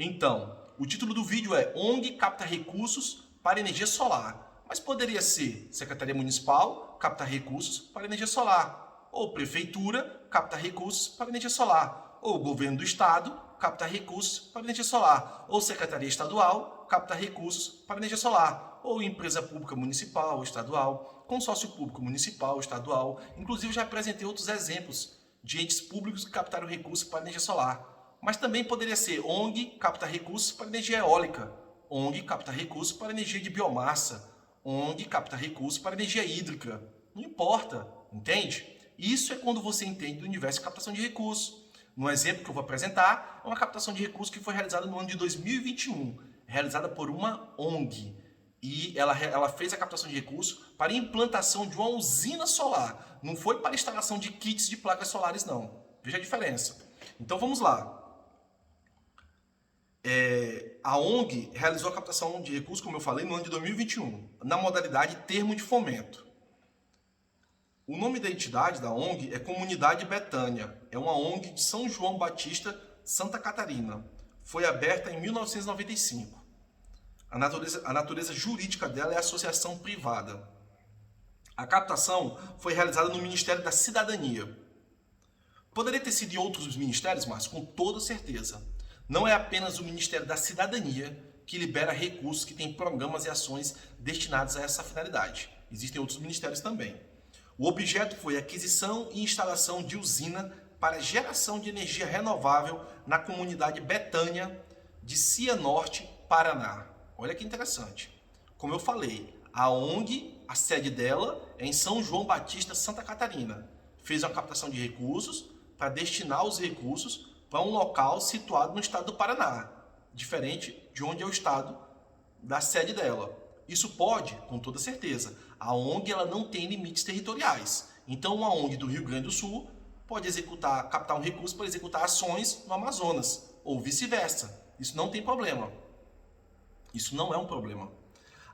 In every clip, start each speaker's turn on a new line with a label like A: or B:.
A: Então, o título do vídeo é ONG capta recursos para energia solar, mas poderia ser Secretaria Municipal capta recursos para energia solar, ou Prefeitura capta recursos para energia solar, ou Governo do Estado capta recursos para energia solar, ou Secretaria Estadual capta recursos para energia solar, ou empresa pública municipal ou estadual, consórcio público municipal ou estadual. Inclusive já apresentei outros exemplos de entes públicos que captaram recursos para energia solar. Mas também poderia ser ONG capta recursos para energia eólica, ONG capta recursos para energia de biomassa, ONG capta recursos para energia hídrica. Não importa, entende? Isso é quando você entende do universo de captação de recursos. No exemplo que eu vou apresentar, é uma captação de recursos que foi realizada no ano de 2021, realizada por uma ONG. E ela fez a captação de recursos para implantação de uma usina solar. Não foi para instalação de kits de placas solares, não. Veja a diferença. Então vamos lá. A ONG realizou a captação de recursos, como eu falei, no ano de 2021, na modalidade termo de fomento. O nome da entidade da ONG é Comunidade Betânia. É uma ONG de São João Batista, Santa Catarina. Foi aberta em 1995. A natureza jurídica dela é associação privada. A captação foi realizada no Ministério da Cidadania. Poderia ter sido em outros ministérios, mas com toda certeza. Não é apenas o Ministério da Cidadania que libera recursos que tem programas e ações destinados a essa finalidade. Existem outros ministérios também. O objeto foi aquisição e instalação de usina para geração de energia renovável na comunidade Betânia de Cianorte, Paraná. Olha que interessante. Como eu falei, a ONG, a sede dela é em São João Batista, Santa Catarina. Fez uma captação de recursos para destinar os recursos para um local situado no estado do Paraná, diferente de onde é o estado da sede dela. Isso pode, com toda certeza. A ONG ela não tem limites territoriais. Então, uma ONG do Rio Grande do Sul pode captar um recurso para executar ações no Amazonas, ou vice-versa. Isso não tem problema. Isso não é um problema.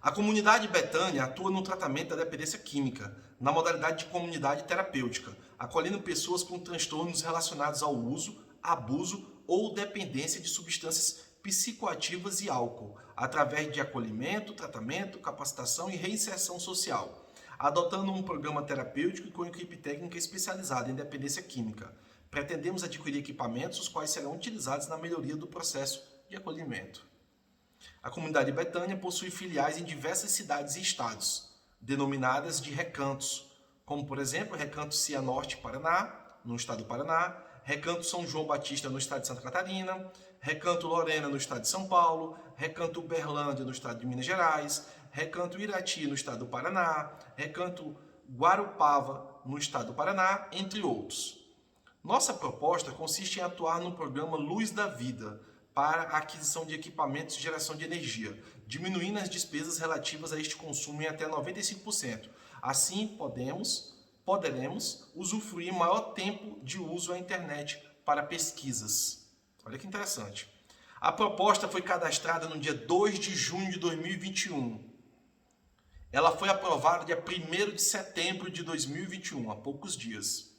A: A comunidade Betânia atua no tratamento da dependência química, na modalidade de comunidade terapêutica, acolhendo pessoas com transtornos relacionados ao uso, abuso ou dependência de substâncias psicoativas e álcool, através de acolhimento, tratamento, capacitação e reinserção social, adotando um programa terapêutico e com equipe técnica especializada em dependência química. Pretendemos adquirir equipamentos os quais serão utilizados na melhoria do processo de acolhimento. A comunidade Betânia possui filiais em diversas cidades e estados, denominadas de recantos, como por exemplo, Recanto Cianorte, Paraná, no estado do Paraná, Recanto São João Batista, no estado de Santa Catarina, Recanto Lorena, no estado de São Paulo, Recanto Uberlândia, no estado de Minas Gerais, Recanto Irati, no estado do Paraná, Recanto Guarupava, no estado do Paraná, entre outros. Nossa proposta consiste em atuar no programa Luz da Vida, para a aquisição de equipamentos de geração de energia, diminuindo as despesas relativas a este consumo em até 95%. Assim, poderemos usufruir maior tempo de uso à internet para pesquisas. Olha que interessante. A proposta foi cadastrada no dia 2 de junho de 2021. Ela foi aprovada dia 1º de setembro de 2021, há poucos dias.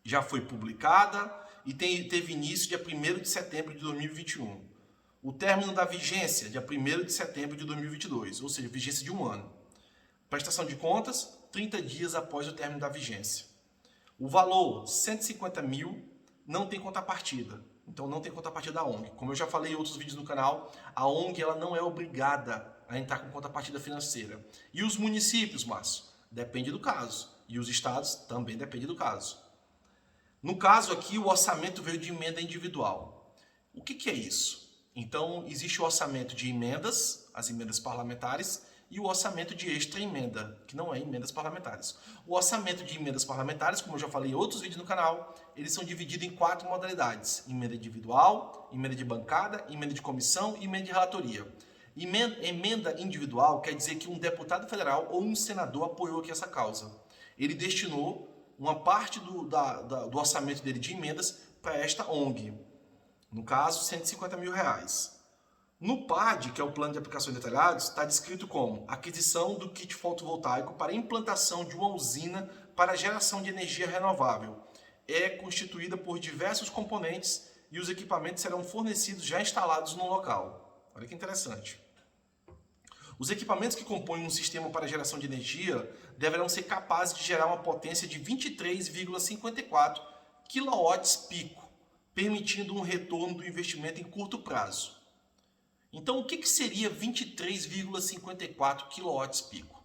A: Já foi publicada e teve início dia 1º de setembro de 2021. O término da vigência, dia 1º de setembro de 2022, ou seja, vigência de um ano. Prestação de contas, 30 dias após o término da vigência. O valor, 150 mil, não tem contrapartida. Então não tem contrapartida da ONG. Como eu já falei em outros vídeos no canal, a ONG ela não é obrigada a entrar com contrapartida financeira. E os municípios, Márcio? Depende do caso. E os estados também depende do caso. No caso aqui, o orçamento veio de emenda individual. O que é isso? Então, existe o orçamento de emendas, as emendas parlamentares, e o orçamento de extra-emenda, que não é emendas parlamentares. O orçamento de emendas parlamentares, como eu já falei em outros vídeos no canal, eles são divididos em 4 modalidades: emenda individual, emenda de bancada, emenda de comissão e emenda de relatoria. Emenda individual quer dizer que um deputado federal ou um senador apoiou aqui essa causa. Ele destinou uma parte do orçamento dele de emendas para esta ONG. No caso, 150 mil reais. No PAD, que é o Plano de Aplicações Detalhados, está descrito como aquisição do kit fotovoltaico para implantação de uma usina para geração de energia renovável. É constituída por diversos componentes e os equipamentos serão fornecidos já instalados no local. Olha que interessante. Os equipamentos que compõem um sistema para geração de energia deverão ser capazes de gerar uma potência de 23,54 kW pico, permitindo um retorno do investimento em curto prazo. Então, o que seria 23,54 kW pico?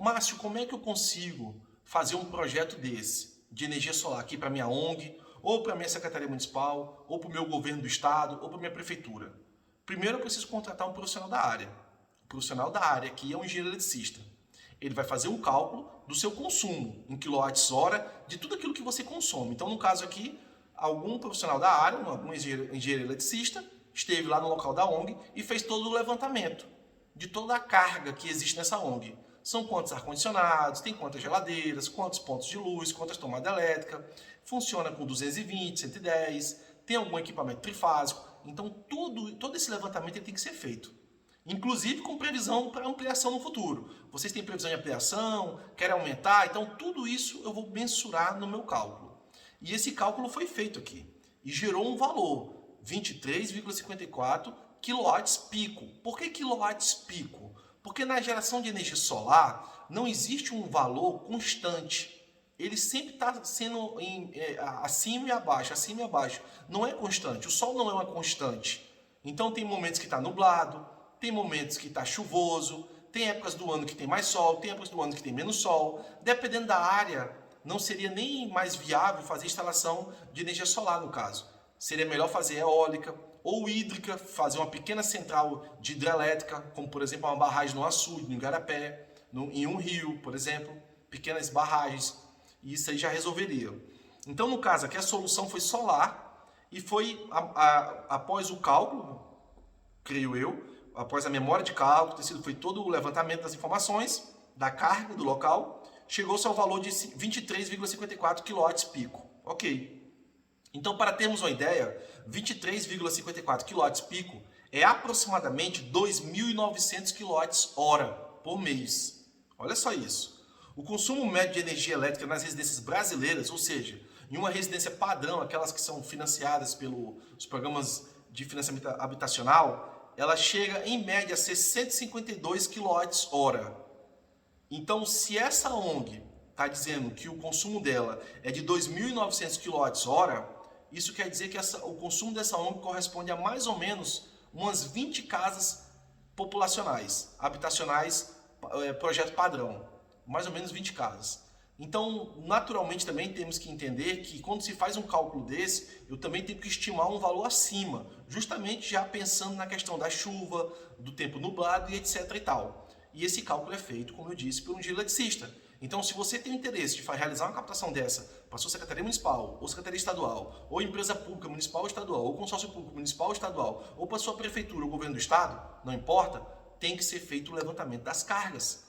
A: Márcio, como é que eu consigo fazer um projeto desse, de energia solar aqui para minha ONG, ou para minha Secretaria Municipal, ou para o meu governo do estado, ou para minha prefeitura? Primeiro eu preciso contratar um profissional da área. O profissional da área aqui é um engenheiro eletricista. Ele vai fazer um cálculo do seu consumo em quilowatts-hora de tudo aquilo que você consome. Então, no caso aqui, algum profissional da área, algum engenheiro eletricista, esteve lá no local da ONG e fez todo o levantamento de toda a carga que existe nessa ONG. São quantos ar-condicionados, tem quantas geladeiras, quantos pontos de luz, quantas tomadas elétricas, funciona com 220, 110, tem algum equipamento trifásico. Então, todo esse levantamento tem que ser feito. Inclusive com previsão para ampliação no futuro. Vocês têm previsão de ampliação, querem aumentar, então tudo isso eu vou mensurar no meu cálculo. E esse cálculo foi feito aqui e gerou um valor, 23,54 kW pico. Por que quilowatts pico? Porque na geração de energia solar não existe um valor constante. Ele sempre está sendo acima e abaixo, acima e abaixo. Não é constante. O sol não é uma constante. Então tem momentos que está nublado, tem momentos que está chuvoso, tem épocas do ano que tem mais sol, tem épocas do ano que tem menos sol. Dependendo da área, não seria nem mais viável fazer instalação de energia solar no caso. Seria melhor fazer eólica ou hídrica, fazer uma pequena central de hidrelétrica, como por exemplo uma barragem no açude, no Igarapé, em um rio, por exemplo, pequenas barragens, e isso aí já resolveria. Então, no caso aqui, a solução foi solar e foi após o cálculo, creio eu, após a memória de cálculo, foi todo o levantamento das informações, da carga do local, chegou-se ao valor de 23,54 kW pico. Ok. Então, para termos uma ideia, 23,54 kW pico é aproximadamente 2.900 kWh por mês. Olha só isso. O consumo médio de energia elétrica nas residências brasileiras, ou seja, em uma residência padrão, aquelas que são financiadas pelos programas de financiamento habitacional, ela chega em média a ser 152 kWh. Então, se essa ONG está dizendo que o consumo dela é de 2.900 kWh, isso quer dizer que o consumo dessa ONG corresponde a mais ou menos umas 20 casas populacionais, habitacionais, projeto padrão. Mais ou menos 20 casas. Então, naturalmente também temos que entender que quando se faz um cálculo desse, eu também tenho que estimar um valor acima, justamente já pensando na questão da chuva, do tempo nublado e etc e tal. E esse cálculo é feito, como eu disse, por um engenheiro eletricista. Então, se você tem o interesse de realizar uma captação dessa para a sua Secretaria Municipal, ou Secretaria Estadual, ou empresa pública municipal ou estadual, ou consórcio público municipal ou estadual, ou para a sua prefeitura ou governo do estado, não importa, tem que ser feito o levantamento das cargas,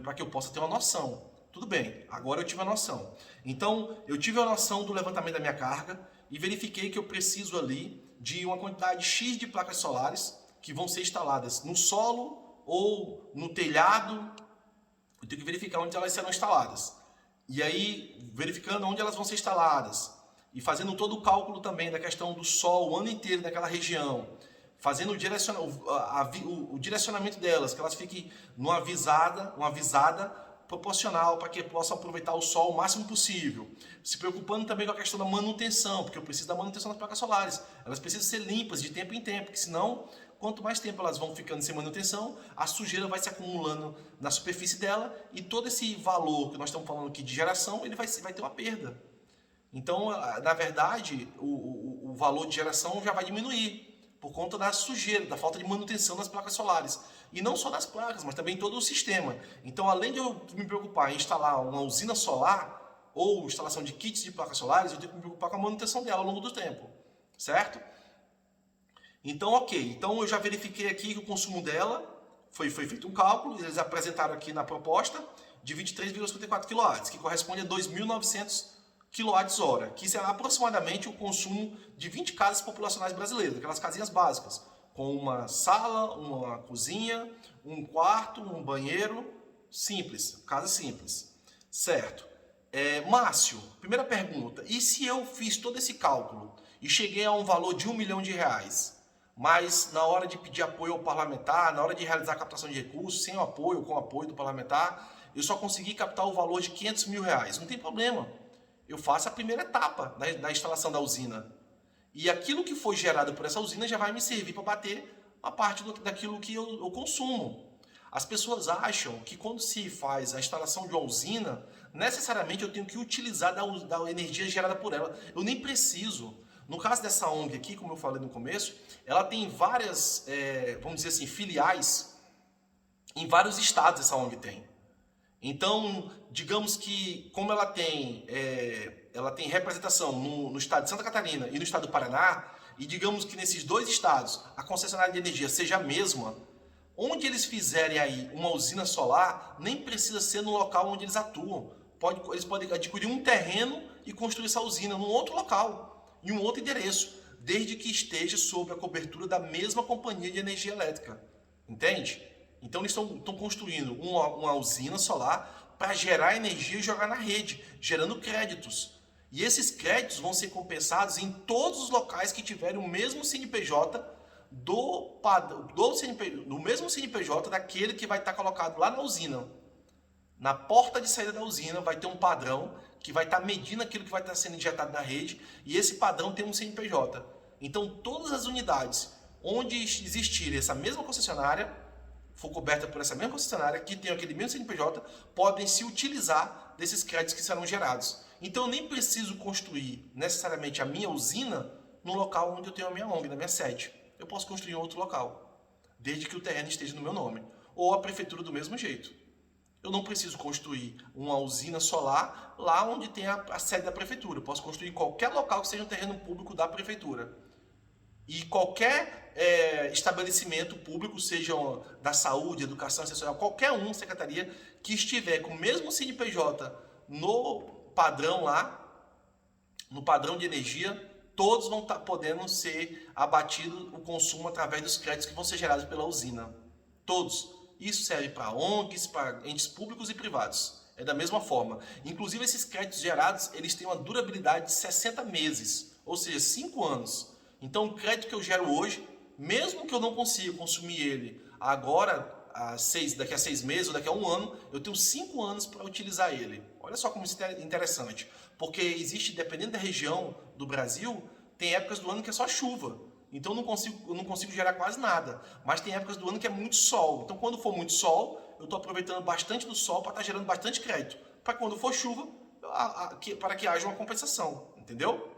A: para que eu possa ter uma noção. Tudo bem, agora eu tive a noção. Então, eu tive a noção do levantamento da minha carga e verifiquei que eu preciso ali de uma quantidade X de placas solares que vão ser instaladas no solo ou no telhado. Eu tenho que verificar onde elas serão instaladas. E aí, verificando onde elas vão ser instaladas e fazendo todo o cálculo também da questão do sol o ano inteiro naquela região, fazendo o direcionamento delas, que elas fiquem numa visada proporcional para que possam aproveitar o sol o máximo possível. Se preocupando também com a questão da manutenção, porque eu preciso da manutenção das placas solares. Elas precisam ser limpas de tempo em tempo, porque senão, quanto mais tempo elas vão ficando sem manutenção, a sujeira vai se acumulando na superfície dela e todo esse valor que nós estamos falando aqui de geração, ele vai ter uma perda. Então, na verdade, o valor de geração já vai diminuir por conta da sujeira, da falta de manutenção das placas solares. E não só das placas, mas também todo o sistema. Então, além de eu me preocupar em instalar uma usina solar ou instalação de kits de placas solares, eu tenho que me preocupar com a manutenção dela ao longo do tempo. Certo? Então, ok. Então, eu já verifiquei aqui que o consumo dela foi feito um cálculo, eles apresentaram aqui na proposta de 23,54 kW, que corresponde a 2.900 kWh, que será aproximadamente o consumo de 20 casas populacionais brasileiras, aquelas casinhas básicas, com uma sala, uma cozinha, um quarto, um banheiro, simples, casa simples. Certo. Márcio, primeira pergunta, e se eu fiz todo esse cálculo e cheguei a um valor de R$1 milhão, mas na hora de pedir apoio ao parlamentar, na hora de realizar a captação de recursos, sem o apoio, com o apoio do parlamentar, eu só consegui captar o valor de R$500 mil. Não tem problema. Eu faço a primeira etapa da instalação da usina. E aquilo que foi gerado por essa usina já vai me servir para bater a parte daquilo que eu consumo. As pessoas acham que quando se faz a instalação de uma usina, necessariamente eu tenho que utilizar da energia gerada por ela. Eu nem preciso. No caso dessa ONG aqui, como eu falei no começo, ela tem várias, vamos dizer assim, filiais em vários estados. Essa ONG tem. Então, digamos que como ela tem representação no estado de Santa Catarina e no estado do Paraná, e digamos que nesses dois estados a concessionária de energia seja a mesma, onde eles fizerem aí uma usina solar, nem precisa ser no local onde eles atuam. Eles podem adquirir um terreno e construir essa usina num outro local, em um outro endereço, desde que esteja sob a cobertura da mesma companhia de energia elétrica. Entende? Então eles estão construindo uma usina solar para gerar energia e jogar na rede, gerando créditos. E esses créditos vão ser compensados em todos os locais que tiverem o mesmo CNPJ do mesmo CNPJ daquele que vai estar colocado lá na usina. Na porta de saída da usina vai ter um padrão que vai estar medindo aquilo que vai estar sendo injetado na rede, e esse padrão tem um CNPJ. Então todas as unidades onde existir essa mesma concessionária, for coberta por essa mesma concessionária, que tem aquele mesmo CNPJ, podem se utilizar desses créditos que serão gerados. Então eu nem preciso construir necessariamente a minha usina no local onde eu tenho a minha ONG, na minha sede. Eu posso construir em outro local, desde que o terreno esteja no meu nome. Ou a prefeitura do mesmo jeito. Eu não preciso construir uma usina solar lá onde tem a sede da prefeitura. Eu posso construir em qualquer local que seja um terreno público da prefeitura. E qualquer estabelecimento público, seja da saúde, educação, social, qualquer secretaria que estiver com o mesmo CNPJ no padrão lá, no padrão de energia, todos vão estar podendo ser abatido o consumo através dos créditos que vão ser gerados pela usina. Todos. Isso serve para ONGs, para entes públicos e privados. É da mesma forma. Inclusive, esses créditos gerados, eles têm uma durabilidade de 60 meses, ou seja, 5 anos. Então, o crédito que eu gero hoje, mesmo que eu não consiga consumir ele agora, daqui a 6 meses ou daqui a 1 ano, eu tenho 5 anos para utilizar ele. Olha só como isso é interessante. Porque existe, dependendo da região do Brasil, tem épocas do ano que é só chuva. Então eu não consigo gerar quase nada. Mas tem épocas do ano que é muito sol. Então quando for muito sol, eu estou aproveitando bastante do sol para estar gerando bastante crédito. Para quando for chuva, para que haja uma compensação. Entendeu?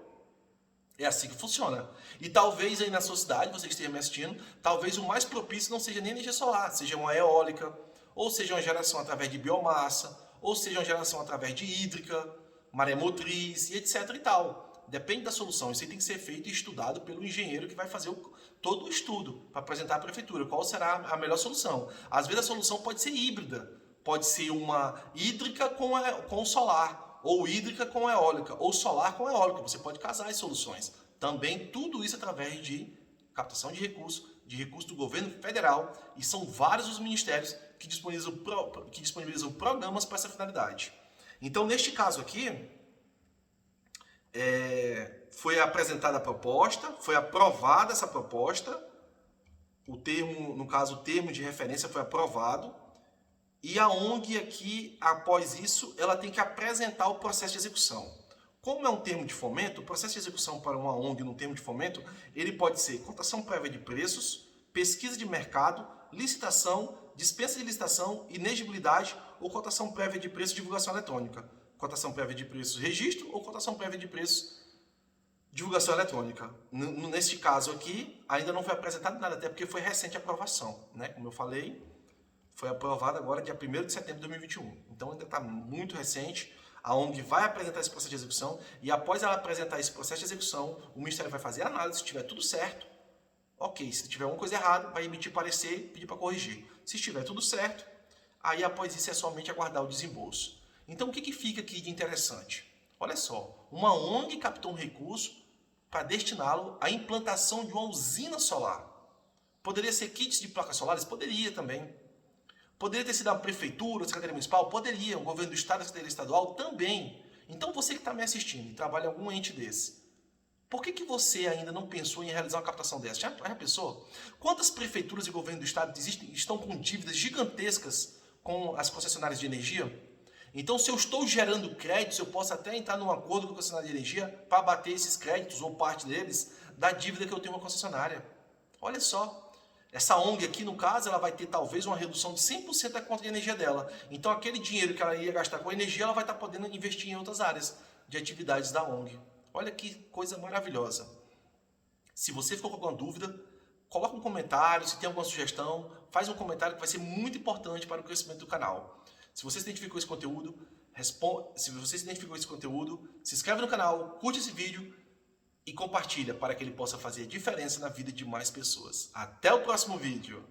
A: É assim que funciona. E talvez aí na sua cidade, você que esteja me assistindo, talvez o mais propício não seja nem energia solar, seja uma eólica, ou seja uma geração através de biomassa, ou seja uma geração através de hídrica, maré motriz e etc e tal. Depende da solução. Isso aí tem que ser feito e estudado pelo engenheiro que vai fazer todo o estudo para apresentar à prefeitura. Qual será a melhor solução? Às vezes a solução pode ser híbrida. Pode ser uma hídrica com solar, ou hídrica com eólica, ou solar com eólica. Você pode casar as soluções. Também tudo isso através de captação de recursos do governo federal, e são vários os ministérios que disponibilizam programas para essa finalidade. Então, neste caso aqui, foi apresentada a proposta, foi aprovada essa proposta, o termo de referência foi aprovado, e a ONG aqui, após isso, ela tem que apresentar o processo de execução. Como é um termo de fomento, o processo de execução para uma ONG no termo de fomento, ele pode ser cotação prévia de preços, pesquisa de mercado, licitação, dispensa de licitação, inegibilidade ou cotação prévia de preços, divulgação eletrônica. Cotação prévia de preços, registro, ou cotação prévia de preços, divulgação eletrônica. Neste caso aqui, ainda não foi apresentado nada, até porque foi recente a aprovação, né? Como eu falei, foi aprovado agora dia 1º de setembro de 2021. Então ainda está muito recente. A ONG vai apresentar esse processo de execução, e após ela apresentar esse processo de execução, o Ministério vai fazer a análise. Se tiver tudo certo, ok. Se tiver alguma coisa errada, vai emitir parecer e pedir para corrigir. Se estiver tudo certo, aí após isso é somente aguardar o desembolso. Então o que fica aqui de interessante? Olha só, uma ONG captou um recurso para destiná-lo à implantação de uma usina solar. Poderia ser kits de placas solares? Poderia também. Poderia ter sido a prefeitura, a secretaria municipal? Poderia. O governo do estado, a secretaria estadual? Também. Então você que está me assistindo e trabalha em algum ente desse, Por que você ainda não pensou em realizar uma captação dessa? Já pensou? Quantas prefeituras e governo do estado estão com dívidas gigantescas com as concessionárias de energia? Então, se eu estou gerando créditos, eu posso até entrar num acordo com a concessionária de energia para abater esses créditos, ou parte deles, da dívida que eu tenho com a concessionária. Olha só, essa ONG aqui, no caso, ela vai ter talvez uma redução de 100% da conta de energia dela. Então, aquele dinheiro que ela ia gastar com energia, ela vai estar podendo investir em outras áreas de atividades da ONG. Olha que coisa maravilhosa. Se você ficou com alguma dúvida, coloca um comentário, se tem alguma sugestão, faz um comentário que vai ser muito importante para o crescimento do canal. Se você se identificou com esse conteúdo, se inscreve no canal, curte esse vídeo e compartilha para que ele possa fazer diferença na vida de mais pessoas. Até o próximo vídeo!